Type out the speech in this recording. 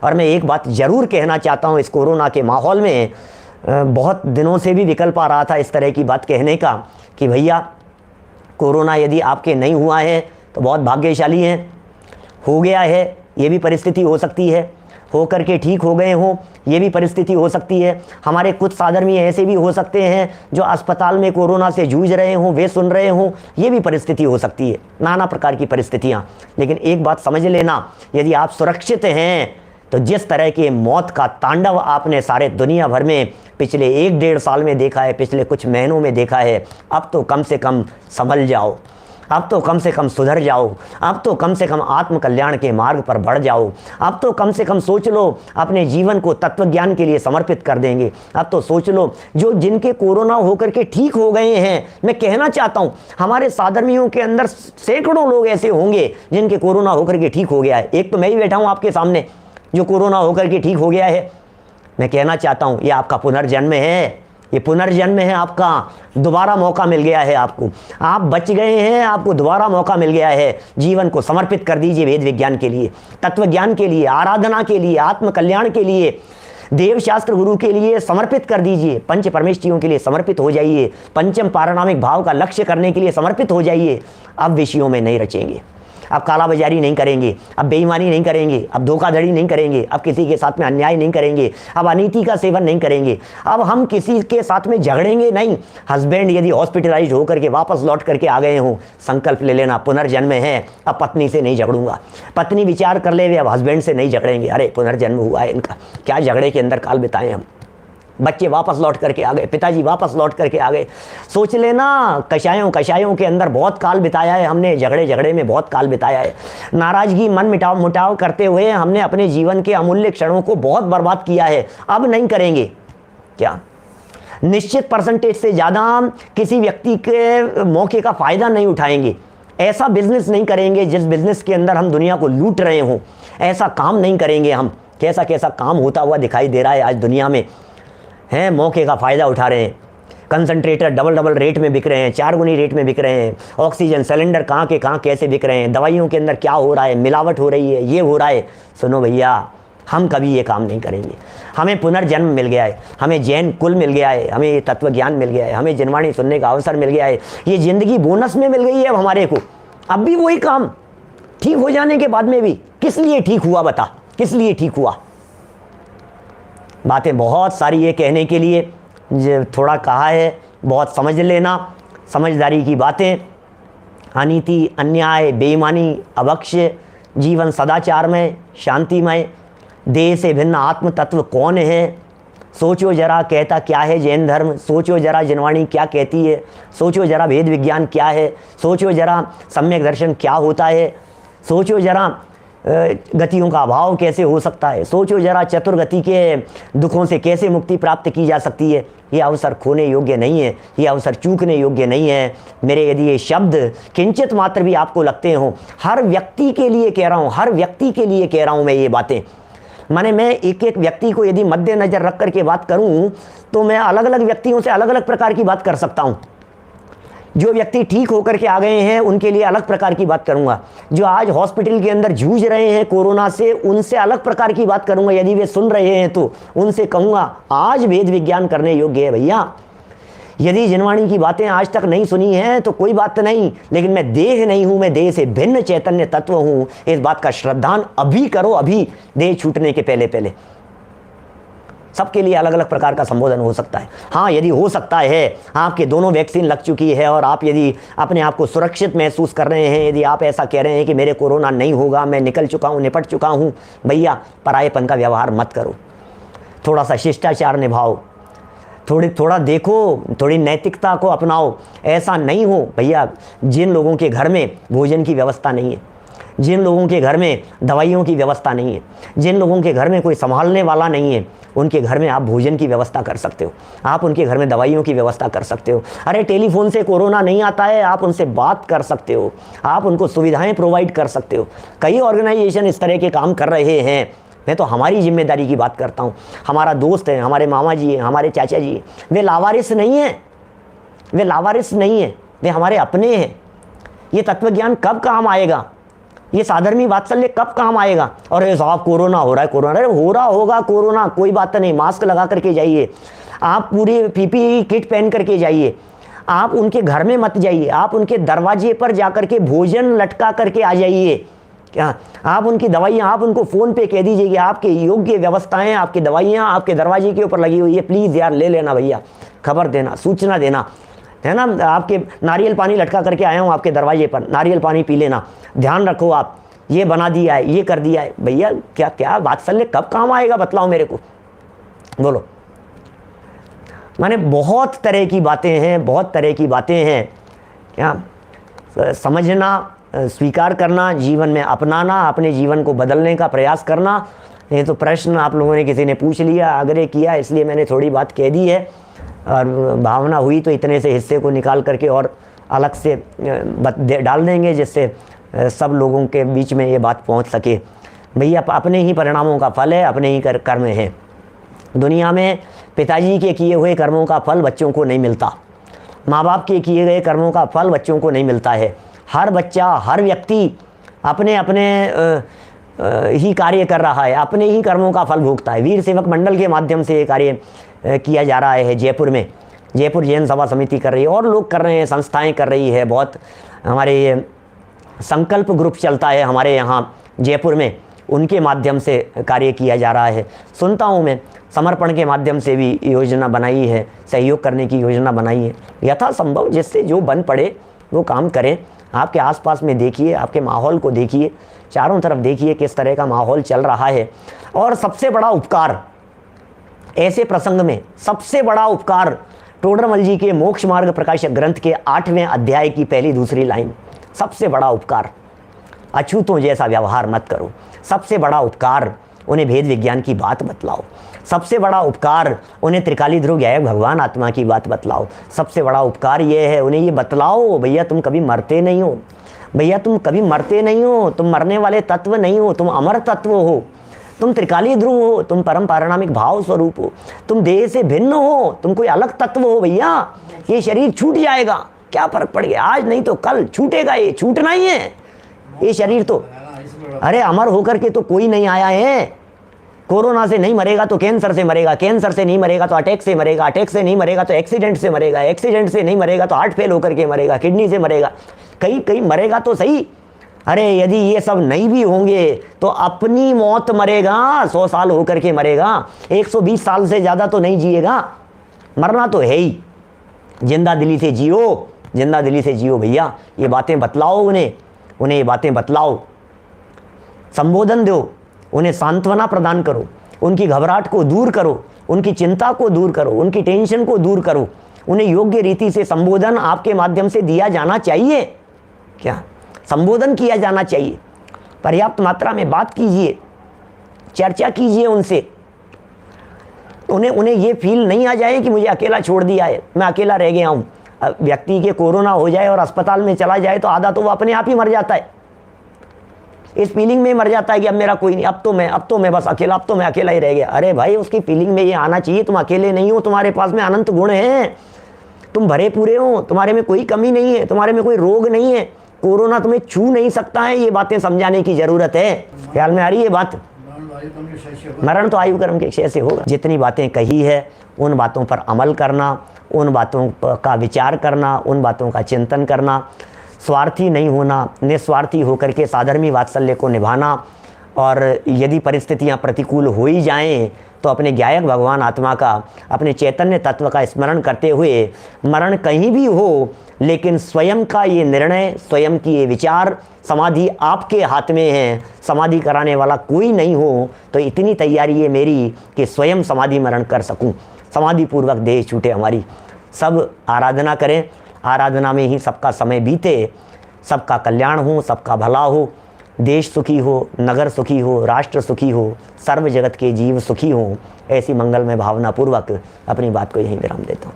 और मैं एक बात ज़रूर कहना चाहता हूँ, इस कोरोना के माहौल में बहुत दिनों से भी विकल्प आ रहा था इस तरह की बात कहने का कि भैया कोरोना यदि आपके नहीं हुआ है तो बहुत भाग्यशाली हैं, हो गया है ये भी परिस्थिति हो सकती है, हो करके ठीक हो गए हों ये भी परिस्थिति हो सकती है। हमारे कुछ साधर्मी ऐसे भी हो सकते हैं जो अस्पताल में कोरोना से जूझ रहे हों, वे सुन रहे हों, ये भी परिस्थिति हो सकती है, नाना प्रकार की परिस्थितियाँ। लेकिन एक बात समझ लेना, यदि आप सुरक्षित हैं तो जिस तरह के मौत का तांडव आपने सारे दुनिया भर में पिछले 1-1.5 साल में देखा है, पिछले कुछ महीनों में देखा है, अब तो कम से कम संभल जाओ, अब तो कम से कम सुधर जाओ, अब तो कम से कम आत्मकल्याण के मार्ग पर बढ़ जाओ, अब तो कम से कम सोच लो अपने जीवन को तत्वज्ञान के लिए समर्पित कर देंगे। अब तो सोच लो जो जिनके कोरोना होकर के ठीक हो गए हैं, मैं कहना चाहता हूं हमारे साधर्मियों के अंदर सैकड़ों लोग ऐसे होंगे जिनके कोरोना होकर के ठीक हो गया है। एक तो मैं ही बैठा हूं आपके सामने जो कोरोना होकर के ठीक हो गया है। मैं कहना चाहता हूं ये आपका पुनर्जन्म है, ये पुनर्जन्म है आपका, दोबारा मौका मिल गया है आपको, आप बच गए हैं, आपको दोबारा मौका मिल गया है। जीवन को समर्पित कर दीजिए वेद विज्ञान के लिए, तत्वज्ञान के लिए, आराधना के लिए, आत्मकल्याण के लिए, देवशास्त्र गुरु के लिए समर्पित कर दीजिए, पंच परमेष्ठियों के लिए समर्पित हो जाइए, पंचम पारणामिक भाव का लक्ष्य करने के लिए समर्पित हो जाइए। अब विषयों में नहीं रचेंगे, अब कालाबाजारी नहीं करेंगे, अब बेईमानी नहीं करेंगे, अब धोखाधड़ी नहीं करेंगे, अब किसी के साथ में अन्याय नहीं करेंगे, अब अनीति का सेवन नहीं करेंगे, अब हम किसी के साथ में झगड़ेंगे नहीं। हस्बैंड यदि हॉस्पिटलाइज होकर के वापस लौट करके आ गए हों, संकल्प ले लेना पुनर्जन्म है, अब पत्नी से नहीं झगड़ूंगा। पत्नी विचार कर ले अब हस्बैंड से नहीं झगड़ेंगे, अरे पुनर्जन्म हुआ है इनका, क्या झगड़े के अंदर काल बिताए हम। बच्चे वापस लौट करके आ गए, पिताजी वापस लौट करके आ गए। सोच लेना कषायों के अंदर बहुत काल बिताया है हमने, झगड़े में बहुत काल बिताया है, नाराजगी मन मुटाव करते हुए हमने अपने जीवन के अमूल्य क्षणों को बहुत बर्बाद किया है। अब नहीं करेंगे क्या? निश्चित परसेंटेज से ज़्यादा किसी व्यक्ति के मौके का फ़ायदा नहीं उठाएंगे, ऐसा बिजनेस नहीं करेंगे जिस बिजनेस के अंदर हम दुनिया को लूट रहे हों, ऐसा काम नहीं करेंगे हम। कैसा काम होता हुआ दिखाई दे रहा है आज दुनिया में, हैं मौके का फ़ायदा उठा रहे हैं। कंसंट्रेटर डबल रेट में बिक रहे हैं, 4 गुनी रेट में बिक रहे हैं। ऑक्सीजन सिलेंडर कहाँ के कहाँ कैसे बिक रहे हैं, दवाइयों के अंदर क्या हो रहा है, मिलावट हो रही है, ये हो रहा है। सुनो भैया, हम कभी ये काम नहीं करेंगे। हमें पुनर्जन्म मिल गया है, हमें जैन कुल मिल गया है, हमें तत्व ज्ञान मिल गया है, हमें जिनवाणी सुनने का अवसर मिल गया है, ये ज़िंदगी बोनस में मिल गई है अब हमारे को। अब भी वही काम ठीक हो जाने के बाद में भी किस लिए ठीक हुआ, बता किस लिए ठीक हुआ? बातें बहुत सारी ये कहने के लिए थोड़ा कहा है, बहुत समझ लेना, समझदारी की बातें। अनीति, अन्याय, बेईमानी, अभक्ष्य, जीवन सदाचारमय, शांतिमय, देह से भिन्न आत्म तत्व कौन है? सोचो जरा कहता क्या है जैन धर्म, सोचो जरा जिनवाणी क्या कहती है, सोचो जरा वेद विज्ञान क्या है, सोचो जरा सम्यक दर्शन क्या होता है, सोचो जरा गतियों का अभाव कैसे हो सकता है, सोचो जरा चतुर्गति के दुखों से कैसे मुक्ति प्राप्त की जा सकती है। ये अवसर खोने योग्य नहीं है, ये अवसर चूकने योग्य नहीं है। मेरे यदि ये शब्द किंचित मात्र भी आपको लगते हों, हर व्यक्ति के लिए कह रहा हूँ, हर व्यक्ति के लिए कह रहा हूँ मैं ये बातें। माने मैं एक व्यक्ति को यदि मद्देनजर रख करके बात करूँ तो मैं अलग अलग व्यक्तियों से अलग अलग प्रकार की बात कर सकता हूँ। जो व्यक्ति ठीक होकर के आ गए हैं उनके लिए अलग प्रकार की बात करूंगा, जो आज हॉस्पिटल के अंदर जूझ रहे हैं कोरोना से उनसे अलग प्रकार की बात करूंगा। यदि वे सुन रहे हैं तो उनसे कहूंगा आज वेद विज्ञान करने योग्य है भैया। यदि जिनवाणी की बातें आज तक नहीं सुनी हैं तो कोई बात नहीं, लेकिन मैं देह नहीं हूं, मैं देह से भिन्न चैतन्य तत्व हूं। इस बात का श्रद्धान अभी करो, अभी देह छूटने के पहले। सबके लिए अलग अलग प्रकार का संबोधन हो सकता है। हाँ, यदि हो सकता है आपके दोनों वैक्सीन लग चुकी है और आप यदि अपने आप को सुरक्षित महसूस कर रहे हैं, यदि आप ऐसा कह रहे हैं कि मेरे कोरोना नहीं होगा, मैं निकल चुका हूँ, निपट चुका हूँ, भैया परायेपन का व्यवहार मत करो, थोड़ा सा शिष्टाचार निभाओ, थोड़ा देखो, थोड़ी नैतिकता को अपनाओ। ऐसा नहीं हो भैया, जिन लोगों के घर में भोजन की व्यवस्था नहीं है, जिन लोगों के घर में दवाइयों की व्यवस्था नहीं है, जिन लोगों के घर में कोई संभालने वाला नहीं है, उनके घर में आप भोजन की व्यवस्था कर सकते हो, आप उनके घर में दवाइयों की व्यवस्था कर सकते हो। अरे टेलीफोन से कोरोना नहीं आता है, आप उनसे बात कर सकते हो, आप उनको सुविधाएं प्रोवाइड कर सकते हो। कई ऑर्गेनाइजेशन इस तरह के काम कर रहे हैं। मैं तो हमारी जिम्मेदारी की बात करता हूँ। हमारा दोस्त है, हमारे मामा जी हैं, हमारे चाचा जी हैं, वे लावारिस नहीं हैं, वे हमारे अपने हैं। ये तत्वज्ञान कब काम आएगा? ये साधर्मी वात्सल्य कब काम आएगा? और ये साहब कोरोना हो रहा है, कोरोना हो रहा होगा, कोरोना कोई बात नहीं, मास्क लगा करके जाइए, आप पूरी पीपीई किट पहन करके जाइए, आप उनके घर में मत जाइए, आप उनके दरवाजे पर जाकर के भोजन लटका करके आ जाइए। क्या आप उनकी दवाइयाँ, आप उनको फ़ोन पे कह दीजिए कि आपके योग्य व्यवस्थाएं, आपकी दवाइयाँ आपके दरवाजे के ऊपर लगी हुई है, प्लीज़ यार ले लेना भैया, खबर देना, सूचना देना, है ना। आपके नारियल पानी लटका करके आया हूँ आपके दरवाजे पर, नारियल पानी पी लेना, ध्यान रखो आप, ये बना दिया है, ये कर दिया है। भैया क्या क्या वात्सल्य कब काम आएगा, बतलाओ मेरे को, बोलो। माने बहुत तरह की बातें हैं, बहुत तरह की बातें हैं। क्या समझना, स्वीकार करना, जीवन में अपनाना, अपने जीवन को बदलने का प्रयास करना। ये तो प्रश्न आप लोगों ने किसी ने पूछ लिया, आग्रह किया, इसलिए मैंने थोड़ी बात कह दी है, और भावना हुई तो इतने से हिस्से को निकाल करके और अलग से डाल देंगे, जिससे सब लोगों के बीच में ये बात पहुंच सके। भैया अपने ही परिणामों का फल है, अपने ही कर्म है। दुनिया में पिताजी के किए हुए कर्मों का फल बच्चों को नहीं मिलता, माँ बाप के किए गए कर्मों का फल बच्चों को नहीं मिलता है। हर बच्चा, हर व्यक्ति अपने अपने ही कार्य कर रहा है, अपने ही कर्मों का फल भोगता है। वीर सेवक मंडल के माध्यम से ये कार्य किया जा रहा है जयपुर में, जयपुर जैन सभा समिति कर रही है, और लोग कर रहे हैं, संस्थाएं कर रही है, बहुत हमारे ये संकल्प ग्रुप चलता है हमारे यहाँ जयपुर में, उनके माध्यम से कार्य किया जा रहा है। सुनता हूँ मैं, समर्पण के माध्यम से भी योजना बनाई है, सहयोग करने की योजना बनाई है। यथासंभव जिससे जो बन पड़े वो काम करें। आपके आसपास में देखिए, आपके माहौल को देखिए, चारों तरफ देखिए किस तरह का माहौल चल रहा है। और सबसे बड़ा उपकार ऐसे प्रसंग में, सबसे बड़ा उपकार टोडरमल जी के मोक्ष मार्ग प्रकाशक ग्रंथ के 8वें अध्याय की पहली दूसरी लाइन, सबसे बड़ा उपकार, अछूतों जैसा व्यवहार मत करो। सबसे बड़ा उपकार, उन्हें भेद विज्ञान की बात बतलाओ। सबसे बड़ा उपकार, उन्हें त्रिकाली ध्रुव गायक भगवान आत्मा की बात बतलाओ। सबसे बड़ा उपकार ये है, उन्हें ये बतलाओ भैया तुम कभी मरते नहीं हो, भैया तुम कभी मरते नहीं हो, तुम मरने वाले तत्व नहीं हो, तुम अमर तत्व हो, तुम त्रिकाली ध्रुव हो, तुम परम पारिणामिक भाव स्वरूप हो, तुम देह से भिन्न हो, तुम कोई अलग तत्व हो। भैया ये शरीर छूट जाएगा, क्या फर्क पड़ गया, आज नहीं तो कल छूटेगा, ये छूटना ही है ये शरीर तो। अरे अमर होकर के तो कोई नहीं आया है। कोरोना से नहीं मरेगा तो कैंसर से मरेगा, कैंसर से नहीं मरेगा तो अटैक से मरेगा, अटैक से नहीं मरेगा तो एक्सीडेंट से मरेगा, एक्सीडेंट से नहीं मरेगा तो हार्ट फेल होकर के मरेगा, किडनी से मरेगा, कहीं कहीं मरेगा तो सही। अरे यदि ये सब नहीं भी होंगे तो अपनी मौत मरेगा, 100 साल होकर के मरेगा, 120 साल से ज़्यादा तो नहीं जिएगा। मरना तो है ही, जिंदा दिली से जियो, जिंदा दिली से जियो। भैया ये बातें बतलाओ उन्हें, उन्हें ये बातें बतलाओ, संबोधन दो, उन्हें सांत्वना प्रदान करो, उनकी घबराहट को दूर करो, उनकी चिंता को दूर करो, उनकी टेंशन को दूर करो। उन्हें योग्य रीति से संबोधन आपके माध्यम से दिया जाना चाहिए, क्या संबोधन किया जाना चाहिए। पर्याप्त मात्रा में बात कीजिए, चर्चा कीजिए उनसे। उन्हें ये फील नहीं आ जाए कि मुझे अकेला छोड़ दिया है, मैं अकेला रह गया हूँ। व्यक्ति के कोरोना हो जाए और अस्पताल में चला जाए तो आधा तो वो अपने आप ही मर जाता है, इस फीलिंग में मर जाता है कि अब मेरा कोई नहीं, अब तो मैं बस अकेला, अब तो मैं अकेला ही रह गया। अरे भाई उसकी फीलिंग में ये आना चाहिए तुम अकेले नहीं हो, तुम्हारे पास में अनंत गुण हैं, तुम भरे पूरे हो, तुम्हारे में कोई कमी नहीं है, तुम्हारे में कोई रोग नहीं है, कोरोना तुम्हें छू नहीं सकता है। ये बातें समझाने की जरूरत है। ख्याल में आ रही है बात? मरण तो आयु कर्म के क्षय से होगा। जितनी बातें कही है उन बातों पर अमल करना, उन बातों का विचार करना, उन बातों का चिंतन करना, स्वार्थी नहीं होना, निस्वार्थी होकर के साधर्मी वात्सल्य को निभाना। और यदि परिस्थितियां प्रतिकूल हो ही जाएं तो अपने गायक भगवान आत्मा का, अपने चैतन्य तत्व का स्मरण करते हुए, मरण कहीं भी हो लेकिन स्वयं का ये निर्णय, स्वयं की ये विचार, समाधि आपके हाथ में है, समाधि कराने वाला कोई नहीं हो, तो इतनी तैयारी है मेरी कि स्वयं समाधि मरण कर सकूं, समाधि पूर्वक देह छूटे हमारी। सब आराधना करें, आराधना में ही सबका समय बीते, सबका कल्याण हो, सबका भला हो, देश सुखी हो, नगर सुखी हो, राष्ट्र सुखी हो, सर्व जगत के जीव सुखी हो। ऐसी मंगलमय भावना पूर्वक अपनी बात को यहीं विराम देता हूँ।